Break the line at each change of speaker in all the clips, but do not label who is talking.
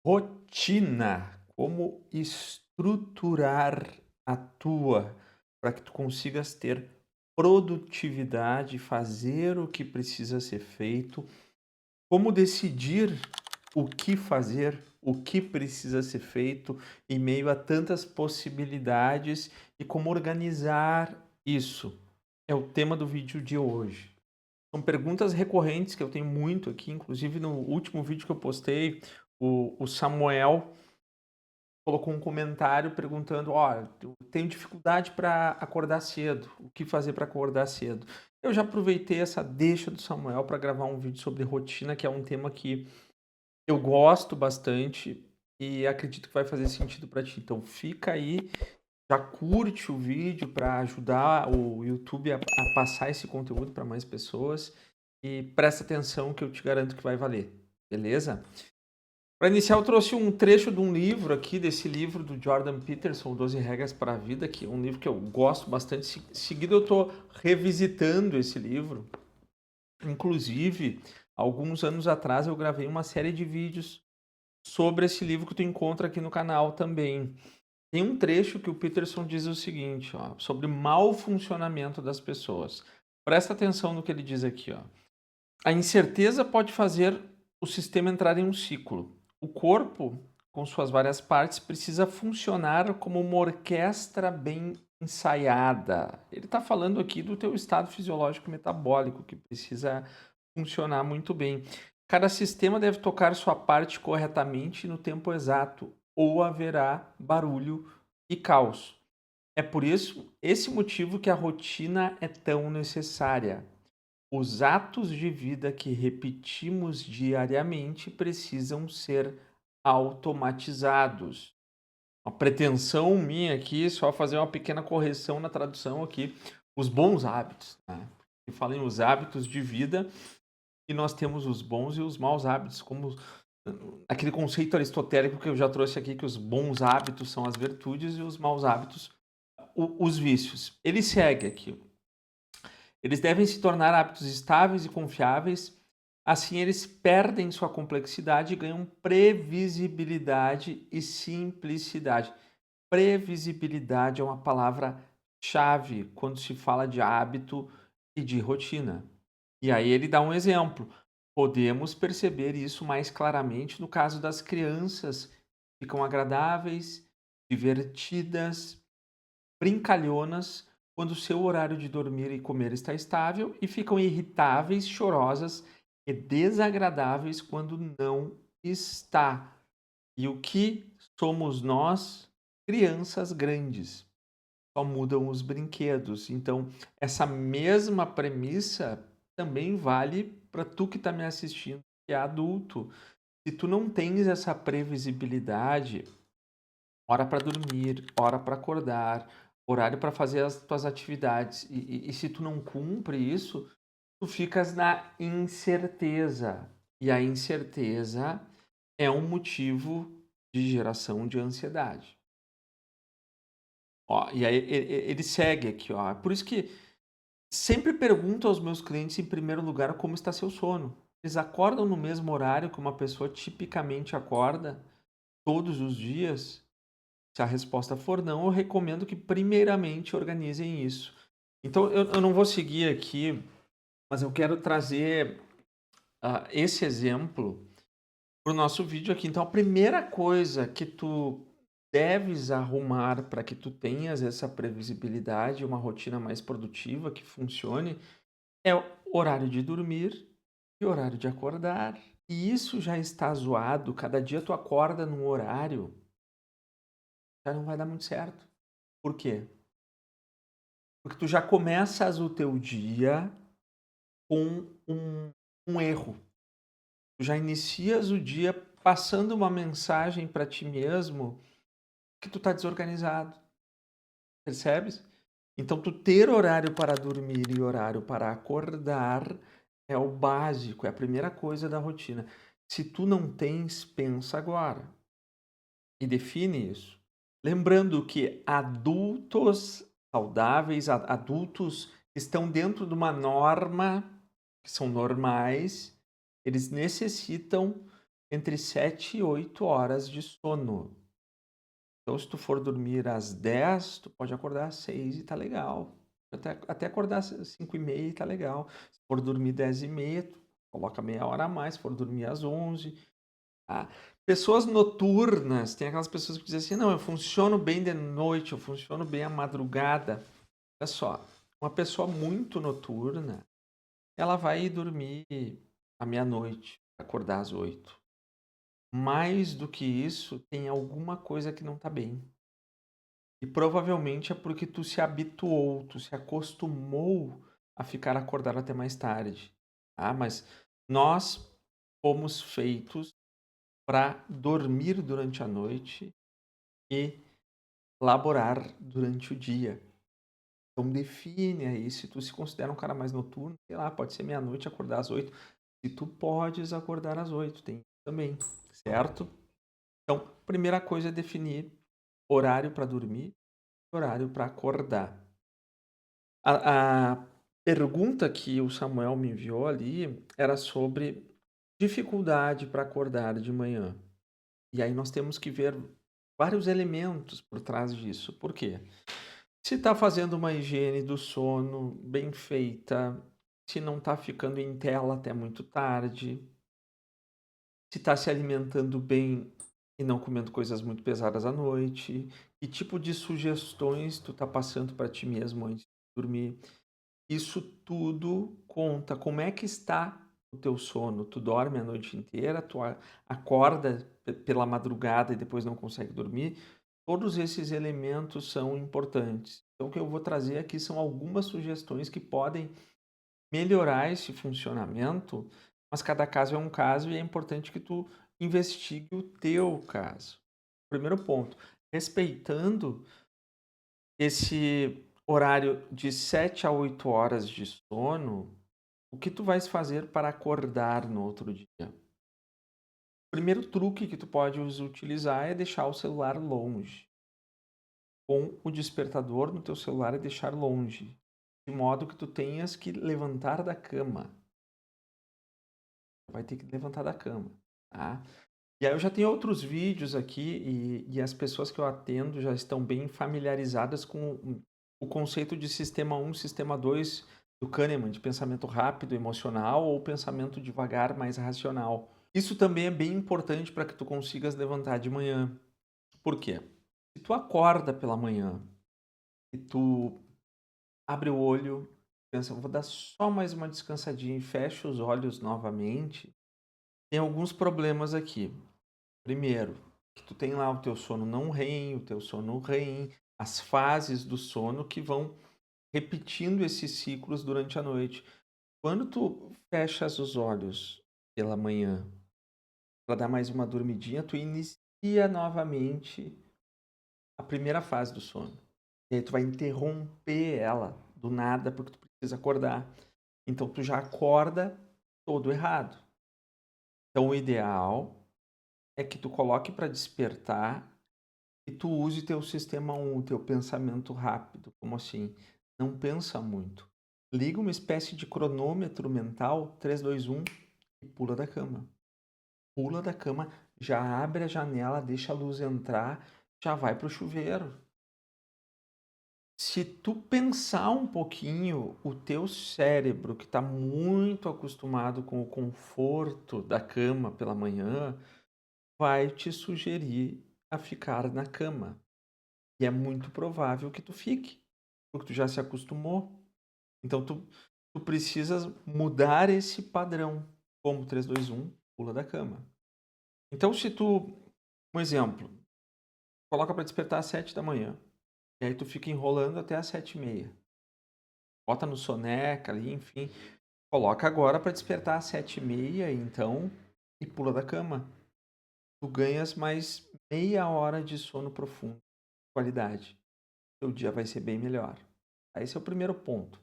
Rotina, como estruturar a tua para que tu consigas ter produtividade, fazer o que precisa ser feito, como decidir o que fazer, o que precisa ser feito em meio a tantas possibilidades e como organizar isso. É o tema do vídeo de hoje. São perguntas recorrentes que eu tenho muito aqui, inclusive no último vídeo que eu postei, o Samuel colocou um comentário perguntando: "Olha, eu tenho dificuldade para acordar cedo, o que fazer para acordar cedo?". Eu já aproveitei essa deixa do Samuel para gravar um vídeo sobre rotina, que é um tema que eu gosto bastante e acredito que vai fazer sentido para ti. Então fica aí, já curte o vídeo para ajudar o YouTube a passar esse conteúdo para mais pessoas e presta atenção que eu te garanto que vai valer, beleza? Para iniciar, eu trouxe um trecho de um livro aqui, desse livro do Jordan Peterson, 12 Regras para a Vida, que é um livro que eu gosto bastante. Seguido, eu estou revisitando esse livro. Inclusive, alguns anos atrás, eu gravei uma série de vídeos sobre esse livro que tu encontra aqui no canal também. Tem um trecho que o Peterson diz o seguinte, ó, sobre o mau funcionamento das pessoas. Presta atenção no que ele diz aqui, ó. A incerteza pode fazer o sistema entrar em um ciclo. O corpo, com suas várias partes, precisa funcionar como uma orquestra bem ensaiada. Ele está falando aqui do teu estado fisiológico metabólico, que precisa funcionar muito bem. Cada sistema deve tocar sua parte corretamente no tempo exato, ou haverá barulho e caos. É por isso, esse motivo que a rotina é tão necessária. Os atos de vida que repetimos diariamente precisam ser automatizados. A pretensão minha aqui, só fazer uma pequena correção na tradução aqui, os bons hábitos, né? E falem os hábitos de vida, e nós temos os bons e os maus hábitos, como aquele conceito aristotélico que eu já trouxe aqui, que os bons hábitos são as virtudes e os maus hábitos, os vícios. Ele segue aqui. Eles devem se tornar hábitos estáveis e confiáveis, assim eles perdem sua complexidade e ganham previsibilidade e simplicidade. Previsibilidade é uma palavra-chave quando se fala de hábito e de rotina. E aí ele dá um exemplo. Podemos perceber isso mais claramente no caso das crianças. Ficam agradáveis, divertidas, brincalhonas quando seu horário de dormir e comer está estável e ficam irritáveis, chorosas e desagradáveis quando não está. E o que somos nós? Crianças grandes. Só mudam os brinquedos. Então, essa mesma premissa também vale para tu que está me assistindo, que é adulto. Se tu não tens essa previsibilidade, hora para dormir, hora para acordar, horário para fazer as tuas atividades. E se tu não cumpre isso, tu ficas na incerteza. E a incerteza é um motivo de geração de ansiedade. Ó, e aí ele segue aqui, ó. Por isso que sempre pergunto aos meus clientes, em primeiro lugar, como está seu sono. Eles acordam no mesmo horário que uma pessoa tipicamente acorda todos os dias? Se a resposta for não, eu recomendo que primeiramente organizem isso. Então eu não vou seguir aqui, mas eu quero trazer esse exemplo para o nosso vídeo aqui. Então a primeira coisa que tu deves arrumar para que tu tenhas essa previsibilidade, uma rotina mais produtiva que funcione, é o horário de dormir e horário de acordar. E isso já está zoado, cada dia tu acorda num horário, já não vai dar muito certo. Por quê? Porque tu já começas o teu dia com um erro. Tu já inicias o dia passando uma mensagem para ti mesmo que tu tá desorganizado, percebes? Então tu ter horário para dormir e horário para acordar é o básico, é a primeira coisa da rotina. Se tu não tens, pensa agora e define isso. Lembrando que adultos saudáveis, adultos que estão dentro de uma norma, que são normais, eles necessitam entre 7 e 8 horas de sono. Então, se tu for dormir às 10, tu pode acordar às 6 e tá legal. Até acordar às 5:30 e tá legal. Se for dormir 10:30, tu coloca meia hora a mais. Se for dormir às 11, tá? Pessoas noturnas, tem aquelas pessoas que dizem assim: não, eu funciono bem de noite, eu funciono bem à madrugada. Olha só, uma pessoa muito noturna, ela vai dormir à meia-noite, acordar às 8. Mais do que isso, tem alguma coisa que não tá bem. E provavelmente é porque tu se habituou, tu se acostumou a ficar acordado até mais tarde, tá? Mas nós fomos feitos para dormir durante a noite e laborar durante o dia. Então define aí, se tu se considera um cara mais noturno, sei lá, pode ser meia-noite, acordar às 8. Se tu podes acordar às 8, tem isso também, certo? Então, primeira coisa é definir horário para dormir, horário para acordar. A pergunta que o Samuel me enviou ali era sobre dificuldade para acordar de manhã. E aí nós temos que ver vários elementos por trás disso. Por quê? Se está fazendo uma higiene do sono bem feita, se não está ficando em tela até muito tarde, se está se alimentando bem e não comendo coisas muito pesadas à noite, que tipo de sugestões tu está passando para ti mesmo antes de dormir. Isso tudo conta. Como é que está o teu sono? Tu dorme a noite inteira? Tu acorda pela madrugada e depois não consegue dormir? Todos esses elementos são importantes. Então, o que eu vou trazer aqui são algumas sugestões que podem melhorar esse funcionamento, mas cada caso é um caso e é importante que tu investigue o teu caso. Primeiro ponto, respeitando esse horário de 7 a 8 horas de sono, o que tu vais fazer para acordar no outro dia? O primeiro truque que tu pode utilizar é deixar o celular longe. Com o despertador no teu celular é deixar longe, de modo que tu tenhas que levantar da cama. Vai ter que levantar da cama, tá? E aí eu já tenho outros vídeos aqui e as pessoas que eu atendo já estão bem familiarizadas com o conceito de sistema 1, sistema 2 do Kahneman, de pensamento rápido, emocional ou pensamento devagar, mais racional. Isso também é bem importante para que tu consigas levantar de manhã. Por quê? Se tu acorda pela manhã e tu abre o olho, pensa, vou dar só mais uma descansadinha e fecha os olhos novamente, tem alguns problemas aqui. Primeiro, que tu tem lá o teu sono não REM, o teu sono REM, as fases do sono que vão repetindo esses ciclos durante a noite. Quando tu fechas os olhos pela manhã para dar mais uma dormidinha, tu inicia novamente a primeira fase do sono. E aí tu vai interromper ela do nada porque tu precisa acordar. Então tu já acorda todo errado. Então o ideal é que tu coloque para despertar e tu use teu sistema 1, teu pensamento rápido, como assim? Não pensa muito. Liga uma espécie de cronômetro mental, 3, 2, 1 e pula da cama. Pula da cama, já abre a janela, deixa a luz entrar, já vai pro chuveiro. Se tu pensar um pouquinho, o teu cérebro, que está muito acostumado com o conforto da cama pela manhã, vai te sugerir a ficar na cama. E é muito provável que tu fique, porque tu já se acostumou. Então tu precisas mudar esse padrão, como 3, 2, 1, pula da cama. Então se tu, um exemplo, coloca para despertar às 7 da manhã, e aí tu fica enrolando até às 7:30. Bota no soneca ali, enfim. Coloca agora para despertar às 7:30, então, e pula da cama. Tu ganhas mais meia hora de sono profundo, qualidade. Teu dia vai ser bem melhor. Esse é o primeiro ponto.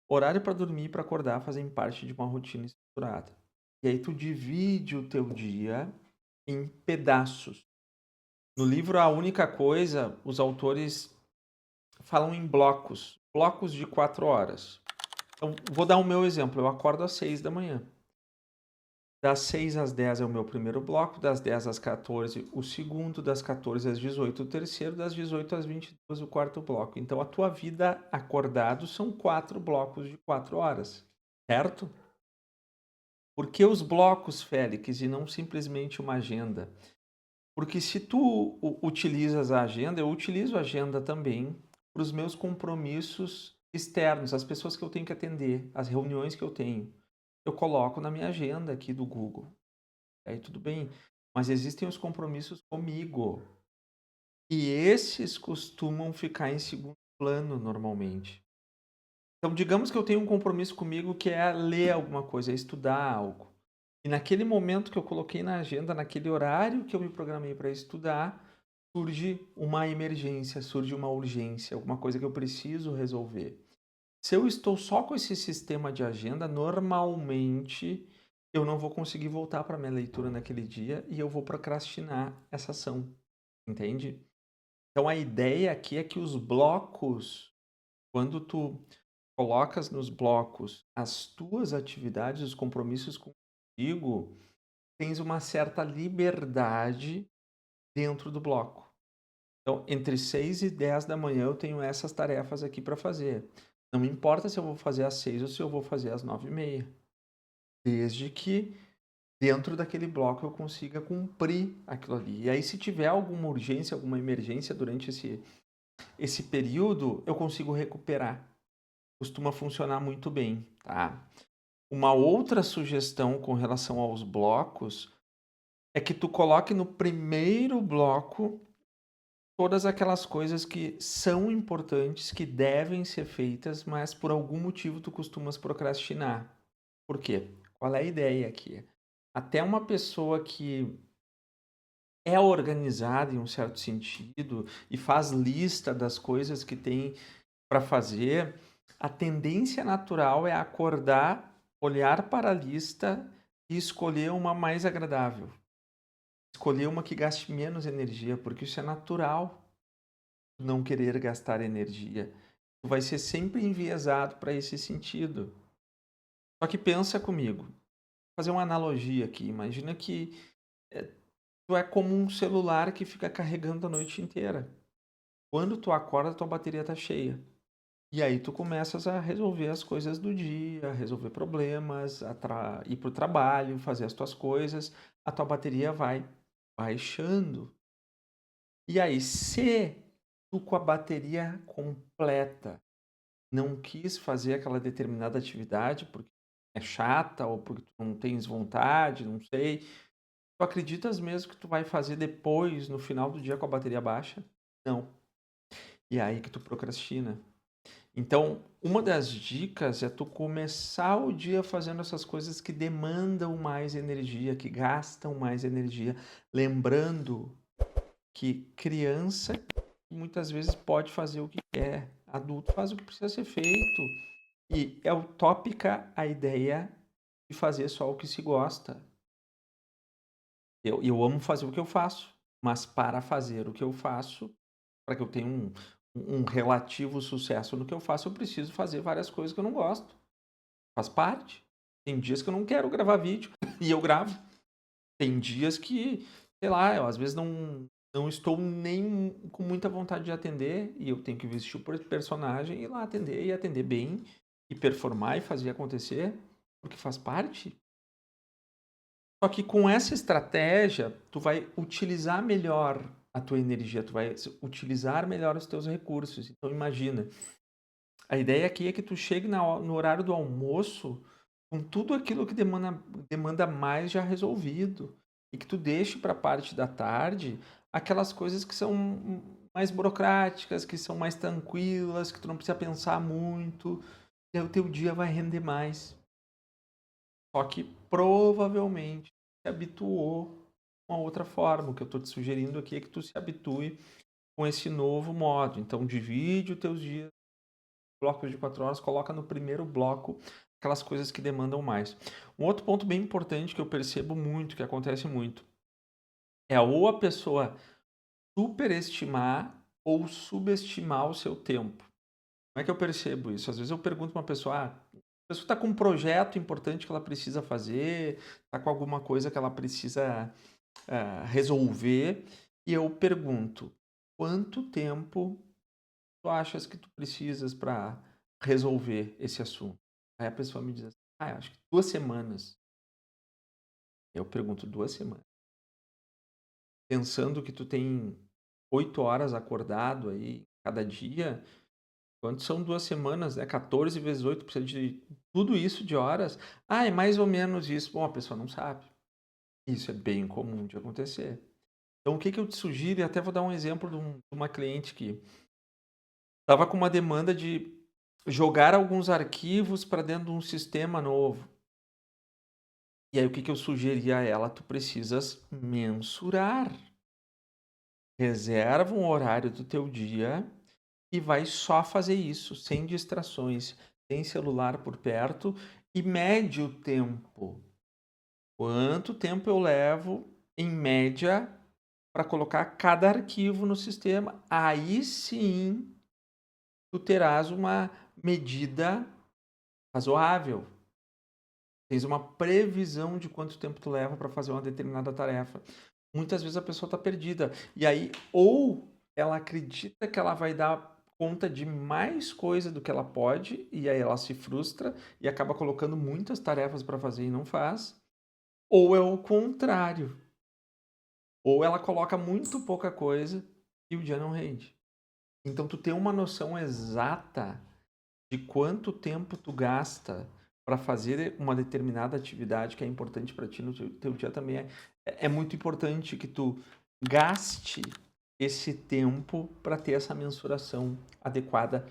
Horário para dormir e para acordar fazem parte de uma rotina estruturada. E aí tu divide o teu dia em pedaços. No livro A Única Coisa, os autores falam em blocos, blocos de 4 horas. Então, vou dar o meu exemplo. Eu acordo às 6 da manhã. Das 6 às 10 é o meu primeiro bloco, das 10 às 14 o segundo, das 14 às 18 o terceiro, das 18 às 22 o quarto bloco. Então a tua vida acordado são 4 blocos de 4 horas, certo? Por que os blocos, Félix, e não simplesmente uma agenda? Porque se tu utilizas a agenda, eu utilizo a agenda também para os meus compromissos externos, as pessoas que eu tenho que atender, as reuniões que eu tenho. Eu coloco na minha agenda aqui do Google. Aí tudo bem. Mas existem os compromissos comigo. E esses costumam ficar em segundo plano normalmente. Então, digamos que eu tenho um compromisso comigo que é ler alguma coisa, é estudar algo. E naquele momento que eu coloquei na agenda, naquele horário que eu me programei para estudar, surge uma emergência, surge uma urgência, alguma coisa que eu preciso resolver. Se eu estou só com esse sistema de agenda, normalmente eu não vou conseguir voltar para minha leitura naquele dia e eu vou procrastinar essa ação, entende? Então a ideia aqui é que os blocos, quando tu colocas nos blocos as tuas atividades, os compromissos contigo, tens uma certa liberdade dentro do bloco. Então, entre 6 e 10 da manhã eu tenho essas tarefas aqui para fazer. Não me importa se eu vou fazer às 6 ou se eu vou fazer às 9h30. Desde que dentro daquele bloco eu consiga cumprir aquilo ali. E aí, se tiver alguma urgência, alguma emergência durante esse período, eu consigo recuperar. Costuma funcionar muito bem, tá? Uma outra sugestão com relação aos blocos é que tu coloque no primeiro bloco todas aquelas coisas que são importantes, que devem ser feitas, mas por algum motivo tu costumas procrastinar. Por quê? Qual é a ideia aqui? Até uma pessoa que é organizada em um certo sentido e faz lista das coisas que tem para fazer, a tendência natural é acordar, olhar para a lista e escolher uma mais agradável. Escolher uma que gaste menos energia, porque isso é natural. Não querer gastar energia. Tu vai ser sempre enviesado para esse sentido. Só que pensa comigo. Vou fazer uma analogia aqui. Imagina que tu é como um celular que fica carregando a noite inteira. Quando tu acorda, tua bateria está cheia. E aí tu começas a resolver as coisas do dia, resolver problemas, ir para o trabalho, fazer as tuas coisas. A tua bateria vai baixando. E aí, se tu com a bateria completa não quis fazer aquela determinada atividade porque é chata ou porque tu não tens vontade, não sei. Tu acreditas mesmo que tu vai fazer depois, no final do dia, com a bateria baixa? Não. E é aí que tu procrastina. Então, uma das dicas é tu começar o dia fazendo essas coisas que demandam mais energia, que gastam mais energia. Lembrando que criança muitas vezes pode fazer o que quer, adulto faz o que precisa ser feito. E é utópica a ideia de fazer só o que se gosta. Eu amo fazer o que eu faço, mas para fazer o que eu faço, para que eu tenha um relativo sucesso no que eu faço, eu preciso fazer várias coisas que eu não gosto. Faz parte. Tem dias que eu não quero gravar vídeo e eu gravo. Tem dias que, sei lá, eu às vezes não estou nem com muita vontade de atender e eu tenho que vestir o personagem e ir lá atender e atender bem e performar e fazer acontecer, porque faz parte. Só que com essa estratégia, tu vai utilizar melhor a tua energia, tu vai utilizar melhor os teus recursos. Então imagina, a ideia aqui é que tu chegue no horário do almoço com tudo aquilo que demanda mais já resolvido. E que tu deixe para a parte da tarde aquelas coisas que são mais burocráticas, que são mais tranquilas, que tu não precisa pensar muito. E aí o teu dia vai render mais. Só que provavelmente se habituou com uma outra forma. O que eu estou te sugerindo aqui é que tu se habitue com esse novo modo. Então divide os teus dias blocos de 4 horas, coloca no primeiro bloco aquelas coisas que demandam mais. Um outro ponto bem importante que eu percebo muito, que acontece muito, é ou a pessoa superestimar ou subestimar o seu tempo. Como é que eu percebo isso? Às vezes eu pergunto para uma pessoa, pessoa está com um projeto importante que ela precisa fazer, está com alguma coisa que ela precisa resolver, e eu pergunto: quanto tempo tu achas que tu precisas para resolver esse assunto? Aí a pessoa me diz assim: ah, eu acho que 2 semanas. Eu pergunto: 2 semanas? Pensando que tu tem 8 horas acordado aí cada dia, quanto são 2 semanas, né? 14 vezes 8 precisa de tudo isso de horas. Ah, é mais ou menos isso. Bom, a pessoa não sabe. Isso é bem comum de acontecer. Então, o que que eu te sugiro, e até vou dar um exemplo de uma cliente que estava com uma demanda de jogar alguns arquivos para dentro de um sistema novo. E aí, o que que eu sugeri a ela? Tu precisas mensurar. Reserva um horário do teu dia e vai só fazer isso, sem distrações, sem celular por perto, e mede o tempo. Quanto tempo eu levo, em média, para colocar cada arquivo no sistema? Aí sim tu terás uma medida razoável. Tens uma previsão de quanto tempo tu leva para fazer uma determinada tarefa. Muitas vezes a pessoa está perdida. E aí, ou ela acredita que ela vai dar conta de mais coisa do que ela pode, e aí ela se frustra e acaba colocando muitas tarefas para fazer e não faz. Ou é o contrário. Ou ela coloca muito pouca coisa e o dia não rende. Então, tu tem uma noção exata de quanto tempo tu gasta para fazer uma determinada atividade que é importante para ti no teu dia também é muito importante que tu gaste esse tempo para ter essa mensuração adequada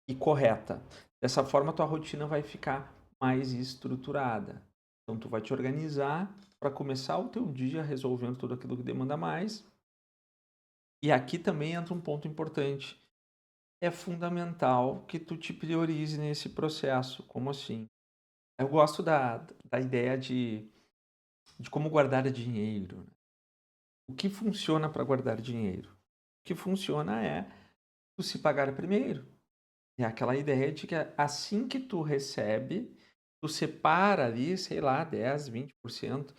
e correta. Dessa forma, tua rotina vai ficar mais estruturada. Então, tu vai te organizar para começar o teu dia resolvendo tudo aquilo que demanda mais. E aqui também entra um ponto importante. É fundamental que tu te priorize nesse processo. Como assim? Eu gosto da ideia de como guardar dinheiro, né. O que funciona para guardar dinheiro? O que funciona é tu se pagar primeiro. É aquela ideia de que assim que tu recebe, tu separa ali, sei lá, 10, 20%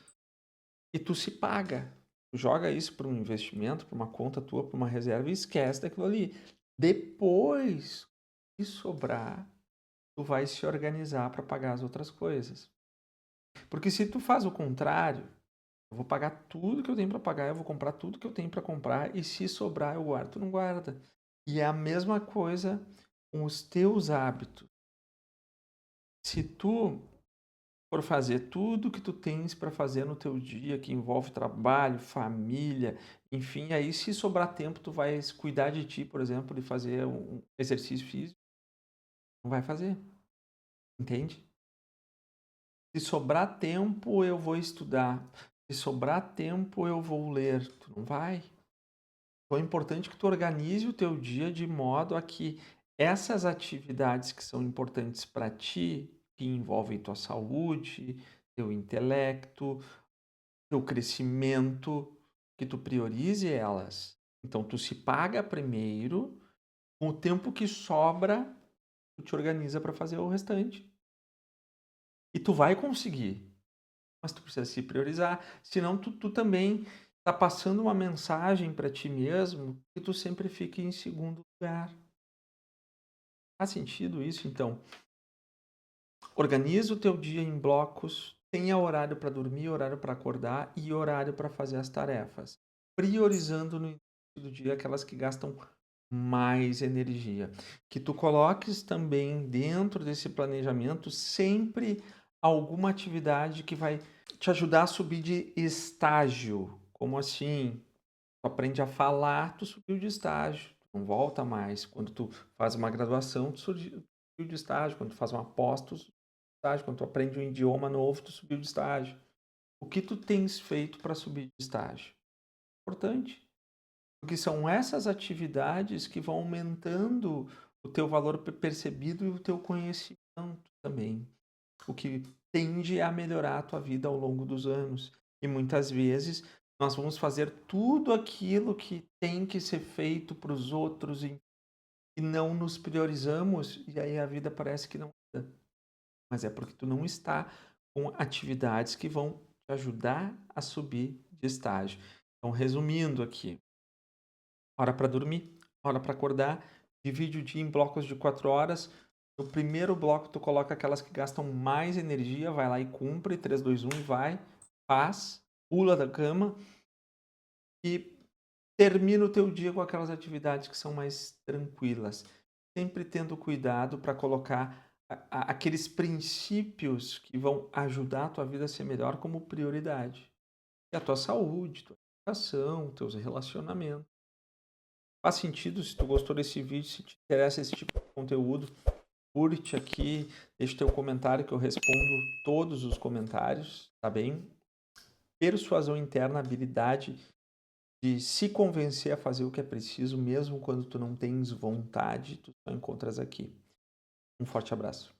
e tu se paga. Tu joga isso para um investimento, para uma conta tua, para uma reserva e esquece daquilo ali. Depois que sobrar, tu vai se organizar para pagar as outras coisas. Porque se tu faz o contrário, eu vou pagar tudo que eu tenho para pagar, eu vou comprar tudo que eu tenho para comprar e se sobrar eu guardo. Tu não guarda. E é a mesma coisa com os teus hábitos. Se tu for fazer tudo que tu tens para fazer no teu dia, que envolve trabalho, família, enfim, aí se sobrar tempo tu vai cuidar de ti, por exemplo, de fazer um exercício físico, não vai fazer, entende? Se sobrar tempo, eu vou estudar. Se sobrar tempo, eu vou ler. Tu não vai. Então é importante que tu organize o teu dia de modo a que essas atividades que são importantes para ti, que envolvem tua saúde, teu intelecto, teu crescimento, que tu priorize elas. Então tu se paga primeiro, com o tempo que sobra, tu te organiza para fazer o restante. E tu vai conseguir. Mas tu precisa se priorizar, senão tu também está passando uma mensagem para ti mesmo que tu sempre fique em segundo lugar. Faz sentido isso? Então, organiza o teu dia em blocos, tenha horário para dormir, horário para acordar e horário para fazer as tarefas, priorizando no início do dia aquelas que gastam mais energia. Que tu coloques também dentro desse planejamento sempre alguma atividade que vai te ajudar a subir de estágio. Como assim? Tu aprende a falar, tu subiu de estágio, tu não volta mais. Quando tu faz uma graduação, tu subiu de estágio. Quando tu faz uma pós, tu subiu de estágio. Quando tu aprende um idioma novo, tu subiu de estágio. O que tu tens feito para subir de estágio? Importante. Porque são essas atividades que vão aumentando o teu valor percebido e o teu conhecimento também. O que tende a melhorar a tua vida ao longo dos anos. E muitas vezes nós vamos fazer tudo aquilo que tem que ser feito para os outros e não nos priorizamos, e aí a vida parece que não anda. mas é porque tu não está com atividades que vão te ajudar a subir de estágio. Então, resumindo aqui, hora para dormir, hora para acordar, divide o dia em blocos de 4 horas. No primeiro bloco, tu coloca aquelas que gastam mais energia, vai lá e cumpre, 3, 2, 1 e vai, faz, pula da cama e termina o teu dia com aquelas atividades que são mais tranquilas, sempre tendo cuidado para colocar aqueles princípios que vão ajudar a tua vida a ser melhor como prioridade. E a tua saúde, tua educação, teus relacionamentos. Faz sentido? Se tu gostou desse vídeo, se te interessa esse tipo de conteúdo, curte aqui, deixa teu comentário que eu respondo todos os comentários, tá bem? Persuasão interna, habilidade de se convencer a fazer o que é preciso, mesmo quando tu não tens vontade, tu só encontras aqui. Um forte abraço.